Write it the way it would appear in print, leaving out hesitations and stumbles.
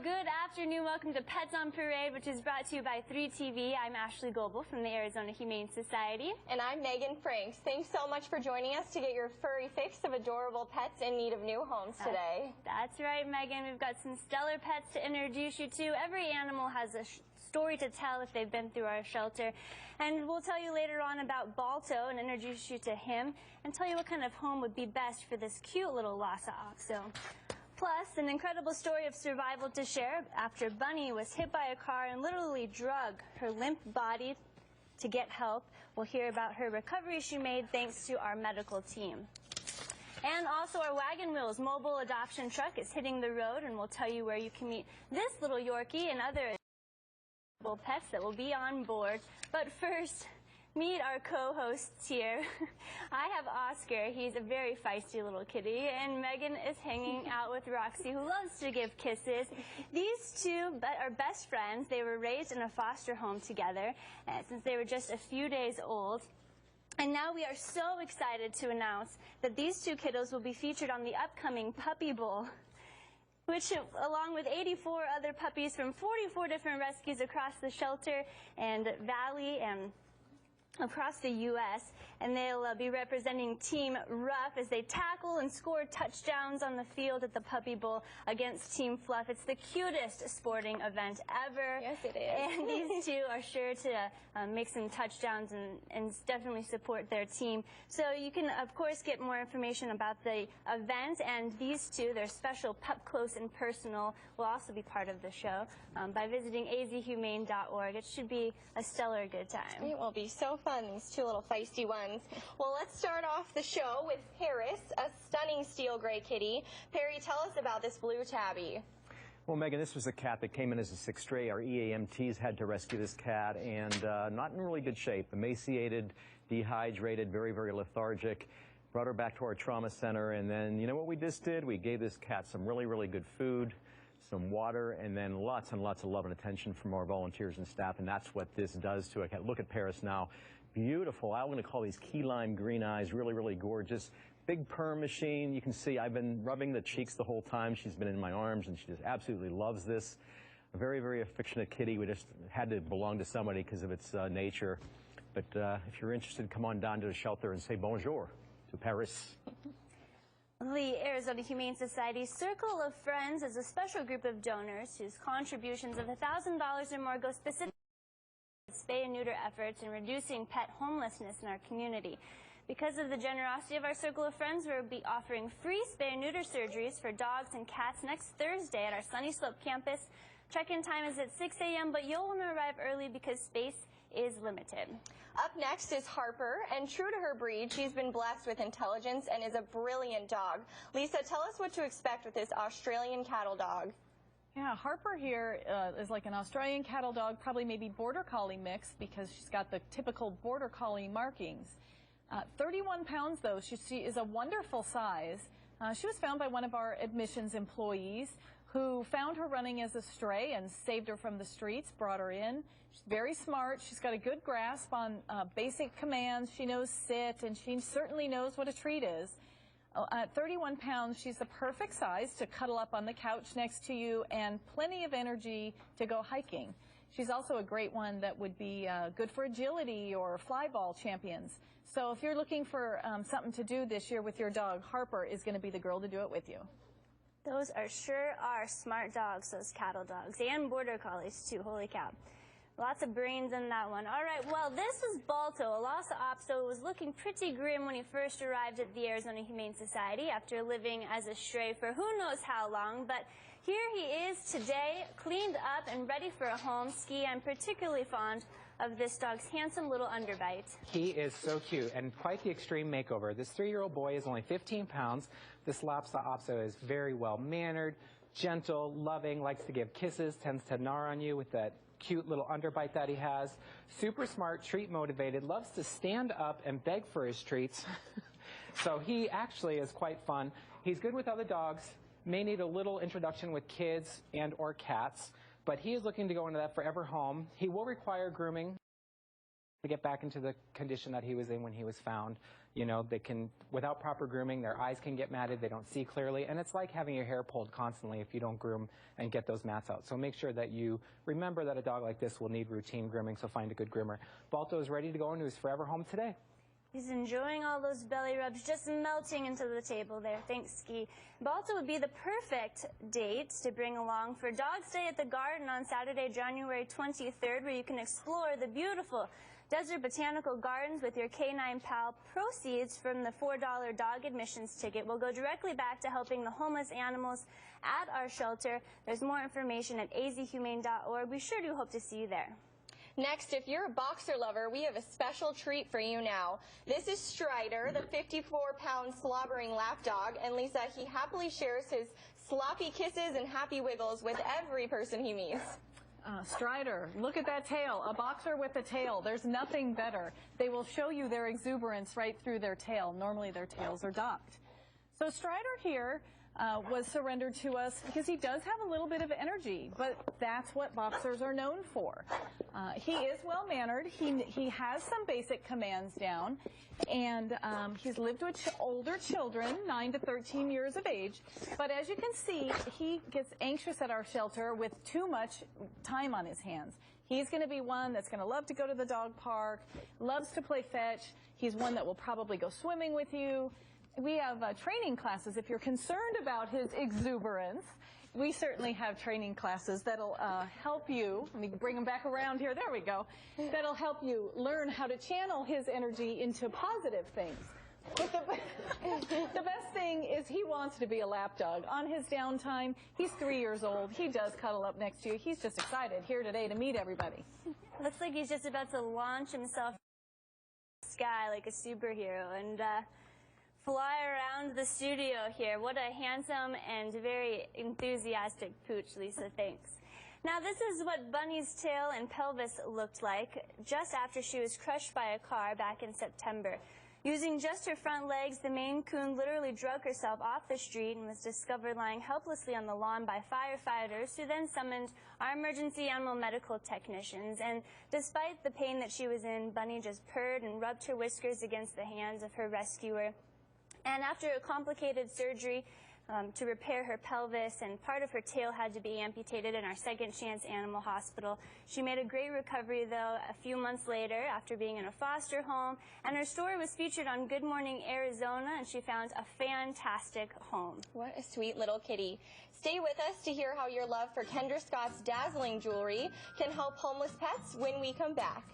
Good afternoon. Welcome to Pets on Parade, which is brought to you by 3TV. I'm Ashley Goebel from the Arizona Humane Society. And I'm Megan Franks. Thanks so much for joining us to get your furry fix of adorable pets in need of new homes today. That's right, Megan. We've got some stellar pets to introduce you to. Every animal has a story to tell if they've been through our shelter. And we'll tell you later on about Balto and introduce you to him and tell you what kind of home would be best for this cute little Lhasa Apso. Plus, an incredible story of survival to share after Bunny was hit by a car and literally drug her limp body to get help. We'll hear about her recovery she made thanks to our medical team. And also our Wagon Wheels mobile adoption truck is hitting the road, and we'll tell you where you can meet this little Yorkie and other pets that will be on board. But first, meet our co-hosts here. I have Oscar. He's a very feisty little kitty. And Megan is hanging out with Roxy, who loves to give kisses. These two are best friends. They were raised in a foster home together since they were just a few days old. And now we are so excited to announce that these two kiddos will be featured on the upcoming Puppy Bowl, which, along with 84 other puppies from 44 different rescues across the shelter and valley and across the U.S., and they'll be representing Team Rough as they tackle and score touchdowns on the field at the Puppy Bowl against Team Fluff. It's the cutest sporting event ever. Yes, it is. And these two are sure to make some touchdowns and definitely support their team. So you can, of course, get more information about the event, and these two, their special Pup Close and Personal, will also be part of the show by visiting azhumane.org. It should be a stellar good time. It will be so fun, these two little feisty ones. Well, let's start off the show with Paris, a stunning steel gray kitty. Perry, tell us about this blue tabby. Well, Megan, this was a cat that came in as a sick stray. Our EAMTs had to rescue this cat, and not in really good shape. Emaciated, dehydrated, very, very lethargic. Brought her back to our trauma center, and then, you know what we just did? We gave this cat some really, really good food, some water, and then lots and lots of love and attention from our volunteers and staff, and that's what this does to a cat. Look at Paris now. Beautiful. I'm going to call these key lime green eyes. Really, really gorgeous. Big perm machine. You can see I've been rubbing the cheeks the whole time. She's been in my arms, and she just absolutely loves this. A very, very affectionate kitty. We just had to belong to somebody because of its nature. But if you're interested, come on down to the shelter and say bonjour to Paris. The Arizona Humane Society Circle of Friends is a special group of donors whose contributions of $1,000 or more go specifically to spay and neuter efforts in reducing pet homelessness in our community. Because of the generosity of our Circle of Friends, we'll be offering free spay and neuter surgeries for dogs and cats next Thursday at our Sunny Slope campus. Check-in time is at 6 a.m., but you'll want to arrive early because space is limited. Up next is Harper, and true to her breed, she's been blessed with intelligence and is a brilliant dog. Lisa, tell us what to expect with this Australian cattle dog. Yeah, Harper here is like an Australian cattle dog, probably maybe border collie mix because she's got the typical border collie markings. 31 pounds though, she is a wonderful size. She was found by one of our admissions employees who found her running as a stray and saved her from the streets, brought her in. She's very smart. She's got a good grasp on basic commands. She knows sit, and she certainly knows what a treat is. At 31 pounds, she's the perfect size to cuddle up on the couch next to you and plenty of energy to go hiking. She's also a great one that would be good for agility or fly ball champions. So if you're looking for something to do this year with your dog, Harper is going to be the girl to do it with you. Those sure are smart dogs, those cattle dogs, and border collies too. Holy cow. Lots of brains in that one. All right, well, this is Balto, a Lhasa Apso, who was looking pretty grim when he first arrived at the Arizona Humane Society after living as a stray for who knows how long. But here he is today, cleaned up and ready for a home ski. I'm particularly fond of this dog's handsome little underbite. He is so cute and quite the extreme makeover. This 3-year-old boy is only 15 pounds. This Lhasa Apso is very well-mannered, gentle, loving, likes to give kisses, tends to gnaw on you with that cute little underbite that he has. Super smart, treat motivated, loves to stand up and beg for his treats. So he actually is quite fun. He's good with other dogs, may need a little introduction with kids and or cats, but he is looking to go into that forever home. He will require grooming. to get back into the condition that he was in when he was found. You know, they can, without proper grooming, their eyes can get matted, they don't see clearly, and it's like having your hair pulled constantly if you don't groom and get those mats out. So make sure that you remember that a dog like this will need routine grooming, so find a good groomer. Balto is ready to go into his forever home today. He's enjoying all those belly rubs, just melting into the table there. Thanks, Ski. Balto would be the perfect date to bring along for Dog's Day at the Garden on Saturday, January 23rd, where you can explore the beautiful Desert Botanical Gardens with your Canine Pal. Proceeds from the $4 dog admissions ticket will go directly back to helping the homeless animals at our shelter. There's more information at azhumane.org. We sure do hope to see you there. Next, if you're a boxer lover, we have a special treat for you now. This is Strider, the 54-pound slobbering lap dog, and Lisa, he happily shares his sloppy kisses and happy wiggles with every person he meets. Strider, look at that tail, a boxer with a tail. There's nothing better. They will show you their exuberance right through their tail. Normally their tails are docked. So Strider here was surrendered to us because he does have a little bit of energy, but that's what boxers are known for. He is well-mannered. He has some basic commands down, and he's lived with older children, 9 to 13 years of age. But as you can see, he gets anxious at our shelter with too much time on his hands. He's going to be one that's going to love to go to the dog park, loves to play fetch. He's one that will probably go swimming with you. We have training classes. If you're concerned about his exuberance, we certainly have training classes that'll help you. Let me bring him back around here. There we go. That'll help you learn how to channel his energy into positive things. But the best thing is he wants to be a lap dog. On his downtime, he's 3 years old. He does cuddle up next to you. He's just excited here today to meet everybody. Looks like he's just about to launch himself in the sky like a superhero and fly around the studio here. What a handsome and very enthusiastic pooch, Lisa. Thanks. Now, this is what Bunny's tail and pelvis looked like just after she was crushed by a car back in September. Using just her front legs, the Maine Coon literally drug herself off the street and was discovered lying helplessly on the lawn by firefighters, who then summoned our emergency animal medical technicians. And despite the pain that she was in, Bunny just purred and rubbed her whiskers against the hands of her rescuer. And after a complicated surgery to repair her pelvis, and part of her tail had to be amputated in our Second Chance Animal Hospital, she made a great recovery, though, a few months later after being in a foster home. And her story was featured on Good Morning Arizona, and she found a fantastic home. What a sweet little kitty. Stay with us to hear how your love for Kendra Scott's dazzling jewelry can help homeless pets when we come back.